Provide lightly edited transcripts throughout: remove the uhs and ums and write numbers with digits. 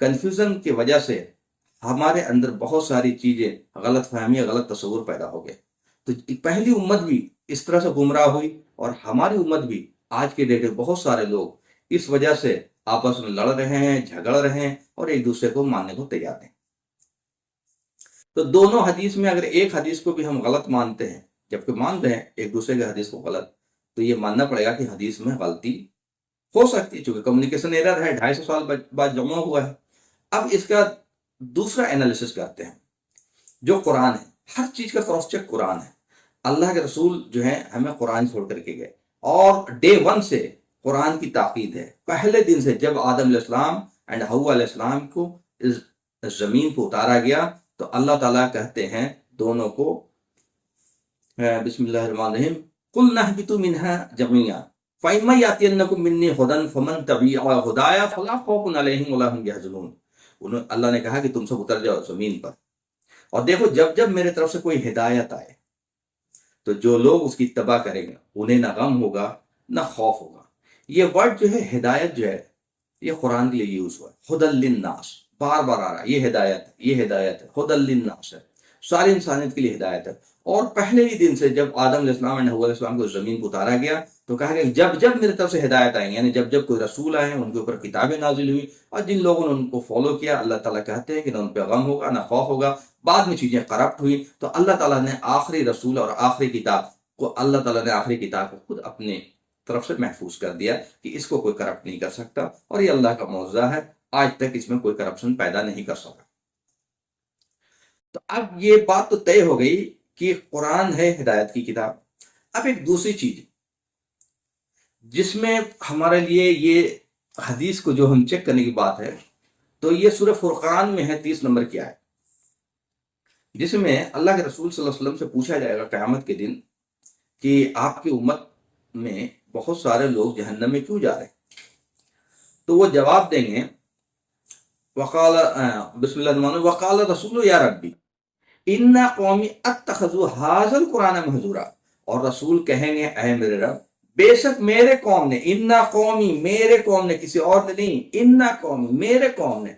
Confusion کی وجہ سے ہمارے اندر بہت ساری چیزیں، غلط فہمی، غلط تصور پیدا ہو گئے. تو پہلی امت بھی اس طرح سے گمراہ ہوئی، اور ہماری امت بھی آج کے ڈیٹ میں بہت سارے لوگ اس وجہ سے آپس میں لڑ رہے ہیں، جھگڑ رہے ہیں، اور ایک دوسرے کو ماننے کو تیار ہیں. تو دونوں حدیث میں اگر ایک حدیث کو بھی ہم غلط مانتے ہیں، جبکہ مان رہے ہیں ایک دوسرے کے حدیث کو غلط، تو یہ ماننا پڑے گا کہ حدیث میں غلطی ہو سکتی ہے، چونکہ کمیونیکیشن ایرر ہے، 250 سال بعد جمع ہوا ہے. اب اس کا دوسرا انالیسس کرتے ہیں جو قرآن ہے. ہر چیز کا کراس چیک قرآن ہے. اللہ کے رسول جو ہیں ہمیں قرآن چھوڑ کر کے گئے، اور ڈے ون سے قرآن کی تاکید ہے. پہلے دن سے جب آدم علیہ السلام اینڈ حوا علیہ السلام کو اس زمین کو اتارا گیا، تو اللہ تعالیٰ کہتے ہیں دونوں کو، بسم اللہ الرحمن الرحیم، قُلْنَا اهْبِطُوا مِنْهَا جَمِيعًا فَإِمَّا يَأْتِيَنَّكُم مِّنِّي هُدًى فَمَن تَبِعَ هُدَايَ فَلَا خَوْفٌ عَلَيْهِمْ وَلَا هُمْ يَحْزَنُونَ. اللہ نے کہا کہ تم سب اتر جاؤ زمین پر، اور دیکھو جب جب میرے طرف سے کوئی ہدایت آئے تو جو لوگ اس کی اتباع کریں گے انہیں نہ غم ہوگا نہ خوف ہوگا. یہ ورڈ جو ہے ہدایت جو ہے یہ قرآن کے لیے یوز ہوا ہے. ہدی للناس بار بار آ رہا ہے. یہ ہدایت ہے، یہ ہدایت ہے، ہدی للناس ہے، ساری انسانیت کے لیے ہدایت ہے. اور پہلے ہی دن سے جب آدم علیہ السلام اور حوا علیہ السلام کو زمین کو اتارا گیا تو کہا کہ جب جب میری طرف سے ہدایت آئی، یعنی جب جب کوئی رسول آئے ان کے اوپر کتابیں نازل ہوئی، اور جن لوگوں نے ان کو فالو کیا، اللہ تعالیٰ کہتے ہیں کہ نہ ان پہ غم ہوگا نہ خوف ہوگا. بعد میں چیزیں کرپٹ ہوئی تو اللہ تعالیٰ نے آخری رسول اور آخری کتاب کو، اللہ تعالیٰ نے آخری کتاب کو خود اپنے طرف سے محفوظ کر دیا کہ اس کو کوئی کرپٹ نہیں کر سکتا، اور یہ اللہ کا معجزہ ہے. آج تک اس میں کوئی کرپشن پیدا نہیں کر سکا. تو اب یہ بات تو طے ہو گئی کہ قرآن ہے ہدایت کی کتاب. اب ایک دوسری چیز جس میں ہمارے لیے یہ حدیث کو جو ہم چیک کرنے کی بات ہے، تو یہ سورہ فرقان میں ہے 30 نمبر کی آیت، جس میں اللہ کے رسول صلی اللہ علیہ وسلم سے پوچھا جائے گا قیامت کے دن کہ آپ کی امت میں بہت سارے لوگ جہنم میں کیوں جا رہے ہیں. تو وہ جواب دیں گے، وقال بسم اللہ الرحمن الرحیم، وقال رسول یا ربی ان قومی اتخذوا هذا القرآن مہجورا. اور رسول کہیں گے اے میرے رب، بے شک میرے قوم نے، انا قومی میرے قوم نے، کسی اور نے نہیں، انا قومی میرے قوم نے،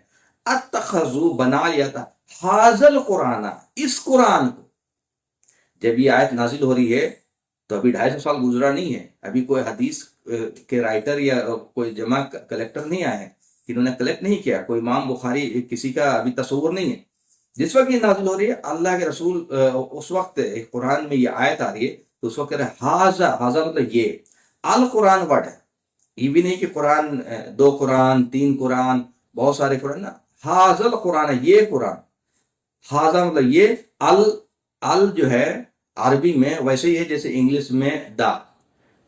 اتخذوا بنا لیا تھا، هذا القرآن اس قرآن کو. جب یہ آیت نازل ہو رہی ہے تو ابھی 250 سال گزرا نہیں ہے، ابھی کوئی حدیث کے رائٹر یا کوئی جمع کلیکٹر نہیں آئے ہیں، انہوں نے کلیکٹ نہیں کیا، کوئی امام بخاری کسی کا ابھی تصور نہیں ہے. جس وقت یہ نازل ہو رہی ہے اللہ کے رسول اس وقت قرآن میں یہ آیت آ رہی ہے تو اس وقت کہہ رہے ہیں ہاذا، ہاذا مطلب یہ القرآن ورڈ ہے. یہ بھی نہیں کہ قرآن 2 قرآن 3 قرآن بہت سارے قرآن، نا، ہاذا القرآن ہے یہ قرآن. ہاذا مطلب یہ، ال جو ہے عربی میں ویسے ہی ہے جیسے انگلش میں دا،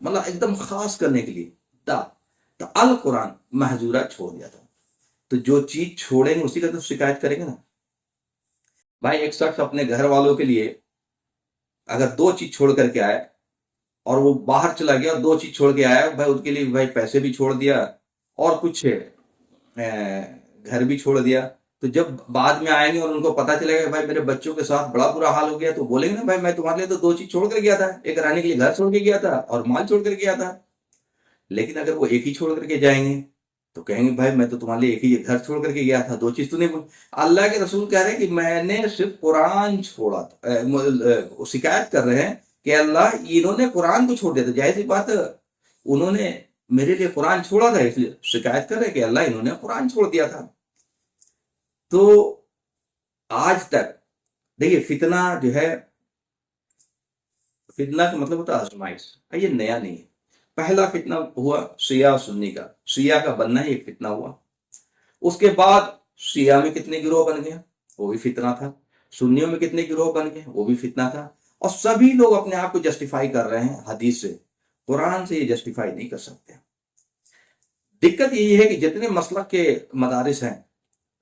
مطلب ایک دم خاص کرنے کے لیے دا. تو القرآن محجورہ چھوڑ دیا تھا. تو جو چیز چھوڑیں گے اسی کا تو شکایت کریں گے نا. بھائی ایک شخص اپنے گھر والوں کے لیے اگر 2 چیز چھوڑ کر کے آئے اور وہ باہر چلا گیا اور 2 چیز چھوڑ کے آیا، بھائی ان کے لیے بھائی پیسے بھی چھوڑ دیا اور کچھ گھر بھی چھوڑ دیا، تو جب بعد میں آئیں گے اور ان کو پتا چلے گا بھائی میرے بچوں کے ساتھ بڑا برا حال ہو گیا، تو بولیں گے نا بھائی میں تمہارے لیے تو 2 چیز چھوڑ کر گیا تھا، ایک رہنے کے لیے گھر چھوڑ کے گیا تھا اور مال چھوڑ کر گیا تھا. لیکن اگر وہ ایک ہی چھوڑ کر کے جائیں گے تو کہیں گے بھائی میں تو تمہارے لیے ایک ہی گھر چھوڑ کر کے گیا تھا، 2 چیز تو نہیں بول. اللہ کے رسول کہہ رہے ہیں کہ میں نے صرف قرآن چھوڑا تھا. شکایت کر رہے ہیں کہ اللہ انہوں نے قرآن کو چھوڑ دیا تھا. ظاہر سی بات انہوں نے میرے لیے قرآن چھوڑا تھا، اس لیے شکایت کر رہے ہیں کہ اللہ انہوں نے قرآن چھوڑ دیا تھا. تو آج تک دیکھیے فتنہ جو ہے، فتنہ کا مطلب ہوتا ہے آزمائش. یہ نیا نہیں ہے. پہلا فتنہ ہوا شیعہ سنی کا، شیعہ کا بننا ہی ایک فتنہ ہوا. اس کے بعد شیعہ میں کتنے گروہ بن گئے، وہ بھی فتنہ تھا. سنیوں میں کتنے گروہ بن گئے، وہ بھی فتنہ تھا. اور سبھی لوگ اپنے آپ کو جسٹیفائی کر رہے ہیں حدیث سے، قرآن سے یہ جسٹیفائی نہیں کر سکتے. دقت یہی ہے کہ جتنے مسلک کے مدارس ہیں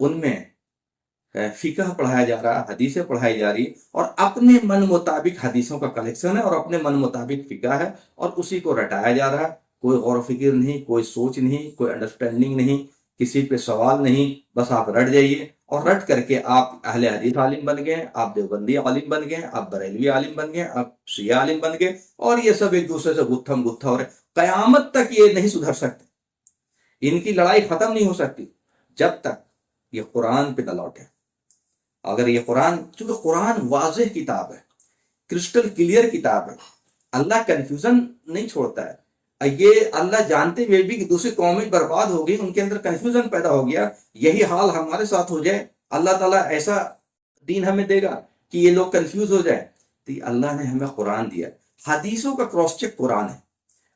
ان میں فقہ پڑھایا جا رہا ہے، حدیثیں پڑھائی جا رہی، اور اپنے من مطابق حدیثوں کا کلیکشن ہے اور اپنے من مطابق فقہ ہے اور اسی کو رٹایا جا رہا ہے. کوئی غور و فکر نہیں، کوئی سوچ نہیں، کوئی انڈرسٹینڈنگ نہیں، کسی پہ سوال نہیں، بس آپ رٹ جائیے اور رٹ کر کے آپ اہل حدیث عالم بن گئے، آپ دیوبندی عالم بن گئے، آپ بریلوی عالم بن گئے، آپ شیعہ عالم بن گئے، اور یہ سب ایک دوسرے سے گتھم گتھا ہو رہے. قیامت تک یہ نہیں سدھر سکتے، ان کی لڑائی ختم نہیں ہو سکتی جب تک یہ قرآن پہ نہ لوٹیں. اگر یہ قرآن، چونکہ قرآن واضح کتاب ہے، کرسٹل کلیئر کتاب ہے، اللہ کنفیوژن نہیں چھوڑتا ہے. یہ اللہ جانتے ہوئے بھی کہ دوسری قومیں برباد ہو گئی، ان کے اندر کنفیوژن پیدا ہو گیا، یہی حال ہمارے ساتھ ہو جائے، اللہ تعالیٰ ایسا دین ہمیں دے گا کہ یہ لوگ کنفیوز ہو جائے. تو اللہ نے ہمیں قرآن دیا. حدیثوں کا کراس چیک قرآن ہے.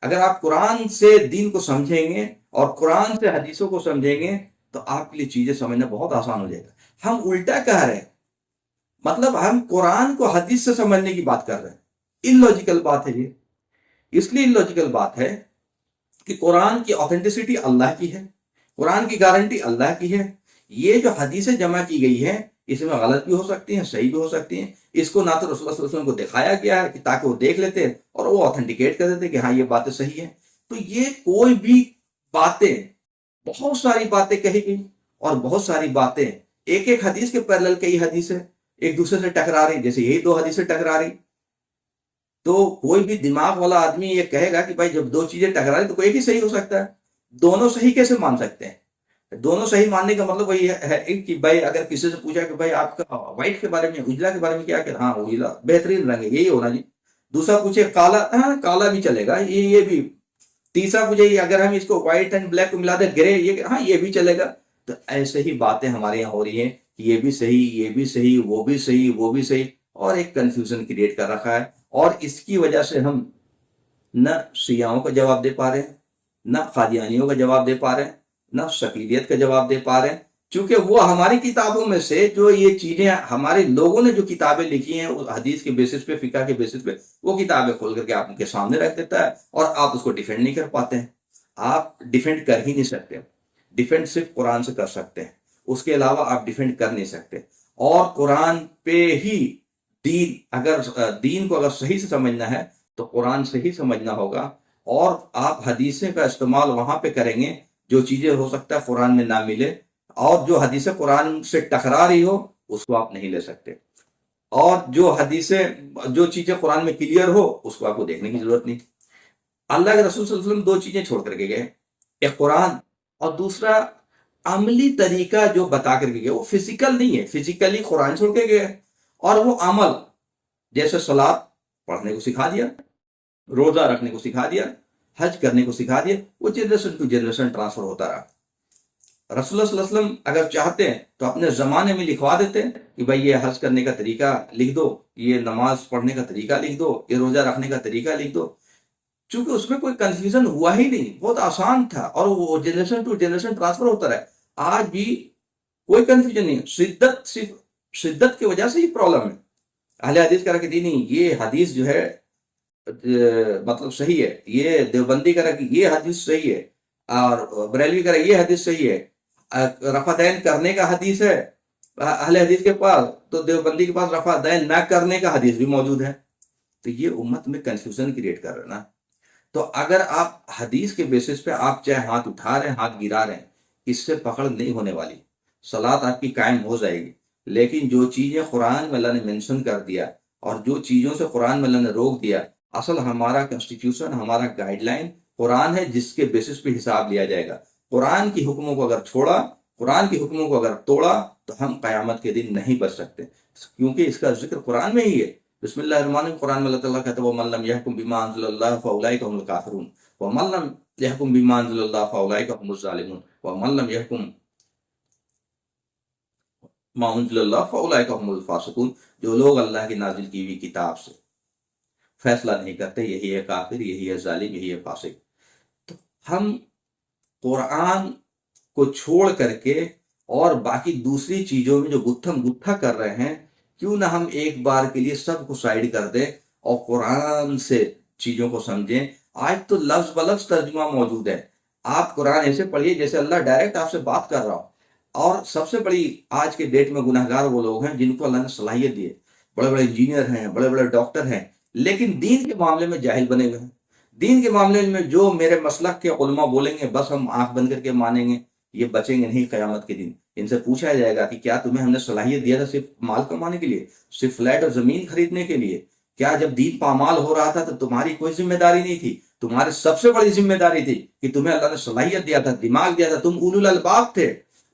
اگر آپ قرآن سے دین کو سمجھیں گے اور قرآن سے حدیثوں کو سمجھیں گے تو آپ کے لیے چیزیں سمجھنا بہت آسان ہو جائے گا. ہم الٹا کہہ رہے ہیں، مطلب ہم قرآن کو حدیث سے سمجھنے کی بات کر رہے ہیں. illogical بات ہے یہ. اس لیے illogical بات ہے کہ قرآن کی آتھینٹسٹی اللہ کی ہے، قرآن کی گارنٹی اللہ کی ہے. یہ جو حدیثیں جمع کی گئی ہیں اس میں غلط بھی ہو سکتی ہیں، صحیح بھی ہو سکتی ہیں. اس کو نہ تو رسول اللہ صلی اللہ علیہ وسلم کو دکھایا گیا ہے کہ تاکہ وہ دیکھ لیتے اور وہ آتھینٹیکیٹ کر دیتے کہ ہاں یہ باتیں صحیح ہیں. تو یہ کوئی بھی باتیں، بہت ساری باتیں کہی گئی اور بہت ساری باتیں ایک ایک حدیث کے پیرلل کئی حدیثیں ایک دوسرے سے ٹکرا رہی، جیسے یہی دو حدیثیں ٹکرا رہی. تو کوئی بھی دماغ والا آدمی یہ کہے گا کہ بھائی جب دو چیزیں ٹکرا رہی تو کوئی ایک ہی صحیح ہو سکتا ہے. دونوں صحیح کیسے مان سکتے ہیں؟ دونوں صحیح ماننے کا مطلب وہی ہے کہ بھائی اگر کسی سے پوچھا کہ بھائی آپ کا وائٹ کے بارے میں، اجلا کے بارے میں کیا کہ ہاں اجلا بہترین رنگ ہے، یہی ہونا جی. دوسرا پوچھے کالا، ہاں کالا بھی چلے گا، یہ بھی. تیسرا پوچھے اگر ہم اس کو وائٹ اینڈ بلیک کو ملا دیں گرے، یہ ہاں یہ بھی چلے گا. تو ایسے ہی باتیں ہمارے یہاں ہو رہی ہیں کہ یہ بھی صحیح، یہ بھی صحیح، وہ بھی صحیح، وہ بھی صحیح، اور ایک کنفیوژن کریٹ کر رکھا ہے. اور اس کی وجہ سے ہم نہ شیعوں کا جواب دے پا رہے ہیں، نہ قادیانیوں کا جواب دے پا رہے ہیں، نہ شکیلیت کا جواب دے پا رہے ہیں. چونکہ وہ ہماری کتابوں میں سے جو یہ چیزیں ہمارے لوگوں نے جو کتابیں لکھی ہیں حدیث کے بیسس پہ، فقہ کے بیسس پہ، وہ کتابیں کھول کر کے آپ ان کے سامنے رکھ دیتا ہے اور آپ اس کو ڈیفینڈ نہیں کر پاتے ہیں. آپ ڈیفینڈ کر ہی نہیں سکتے. ڈیفینڈ صرف قرآن سے کر سکتے ہیں، اس کے علاوہ آپ ڈیفینڈ کر نہیں سکتے. اور قرآن پہ ہی دین کو اگر صحیح سے سمجھنا ہے تو قرآن سے ہی سمجھنا ہوگا. اور آپ حدیثیں کا استعمال وہاں پہ کریں گے جو چیزیں ہو سکتا ہے قرآن میں نہ ملے، اور جو حدیثیں قرآن سے ٹکرا رہی ہو اس کو آپ نہیں لے سکتے. اور جو چیزیں قرآن میں کلیئر ہو اس کو آپ کو دیکھنے کی ضرورت نہیں. اللہ کے رسول صلی اللہ علیہ وسلم دو چیزیں چھوڑ کر کے گئے، ایک قرآن اور دوسرا عملی طریقہ جو بتا کر کے گئے. وہ فزیکل نہیں ہے، فزیکلی قرآن چھوڑ کے گئے، اور وہ عمل جیسے صلاۃ پڑھنے کو سکھا دیا، روزہ رکھنے کو سکھا دیا، حج کرنے کو سکھا دیا. وہ جنریشن ٹو جنریشن ٹرانسفر ہوتا رہا. رسول اللہ صلی اللہ علیہ وسلم اگر چاہتے ہیں تو اپنے زمانے میں لکھوا دیتے کہ بھائی یہ حج کرنے کا طریقہ لکھ دو، یہ نماز پڑھنے کا طریقہ لکھ دو، یہ روزہ رکھنے کا طریقہ لکھ دو. چونکہ اس میں کوئی کنفیوژن ہوا ہی نہیں، بہت آسان تھا، اور وہ جنریشن ٹو جنریشن ٹرانسفر ہوتا رہا. آج بھی کوئی کنفیوژن نہیں. صرف شدت کی وجہ سے ہی پرابلم ہے. اہل حدیث کہہ رہا کہ نہیں یہ حدیث جو ہے مطلب صحیح ہے، یہ دیوبندی کہہ رہا کہ یہ حدیث صحیح ہے، اور بریلوی کہہ رہا یہ حدیث صحیح ہے. رفع دین کرنے کا حدیث ہے اہل حدیث کے پاس، تو دیوبندی کے پاس رفع دین نہ کرنے کا حدیث بھی موجود ہے. تو یہ امت میں کنفیوژن کریٹ کر رہے ہیں نا. تو اگر آپ حدیث کے بیسس پہ آپ چاہے ہاتھ اٹھا رہے ہیں، ہاتھ گرا رہے ہیں، اس سے پکڑ نہیں ہونے والی. صلاۃ آپ کی قائم ہو جائے گی. لیکن جو چیزیں قرآن میں اللہ نے مینشن کر دیا اور جو چیزوں سے قرآن میں اللہ نے روک دیا، اصل ہمارا کنسٹیٹیوشن، ہمارا گائیڈ لائن قرآن ہے، جس کے بیسس پہ حساب لیا جائے گا. قرآن کی حکموں کو اگر چھوڑا، قرآن کی حکموں کو اگر توڑا تو ہم قیامت کے دن نہیں بچ سکتے، کیونکہ اس کا ذکر قرآن میں ہی ہے. بسم اللہ الرحمن الرحیم. قرآن میں اللہ تعالیٰ کہتا ہے وَمَن لَّمْ يَحْكُم بِمَا أَنزَلَ اللَّهُ فَأُولَٰئِكَ هُمُ الْكَافِرُونَ وَمَن لَّمْ يَحْكُم بِمَا أَنزَلَ اللَّهُ فَأُولَٰئِكَ هُمُ الظَّالِمُونَ وَمَن لَّمْ يَحْكُم مَّا أُنزِلَ اللَّهُ فَأُولَٰئِكَ هُمُ الْفَاسِقُونَ. جو لوگ اللہ کی نازل کی ہوئی کتاب سے فیصلہ نہیں کرتے، یہی ہے کافر، یہی ہے ظالم، یہی ہے فاسق. تو ہم قرآن کو چھوڑ کر کے اور باقی دوسری چیزوں میں جو گتھم گتھا کر رہے ہیں، کیوں نہ ہم ایک بار کے لیے سب کو سائڈ کر دیں اور قرآن سے چیزوں کو سمجھیں. آج تو لفظ بلفظ ترجمہ موجود ہے. آپ قرآن ایسے پڑھیے جیسے اللہ ڈائریکٹ آپ سے بات کر رہا ہو. اور سب سے بڑی آج کے ڈیٹ میں گناہگار وہ لوگ ہیں جن کو اللہ نے صلاحیت دی ہے، بڑے بڑے انجینئر ہیں، بڑے بڑے ڈاکٹر ہیں، لیکن دین کے معاملے میں جاہل بنے ہوئے ہیں. دین کے معاملے میں جو میرے مسلک کے علماء بولیں گے بس ہم آنکھ بند کر کے مانیں گے. یہ بچیں گے نہیں قیامت کے دن. ان سے پوچھا جائے گا کہ کیا تمہیں ہم نے صلاحیت دیا تھا صرف مال کمانے کے لیے، صرف فلیٹ اور زمین خریدنے کے لیے؟ کیا جب دین پامال ہو رہا تھا تو تمہاری کوئی ذمہ داری نہیں تھی؟ تمہاری سب سے بڑی ذمہ داری تھی کہ تمہیں اللہ نے صلاحیت دیا تھا، دماغ دیا تھا، تم اولو الالباب تھے.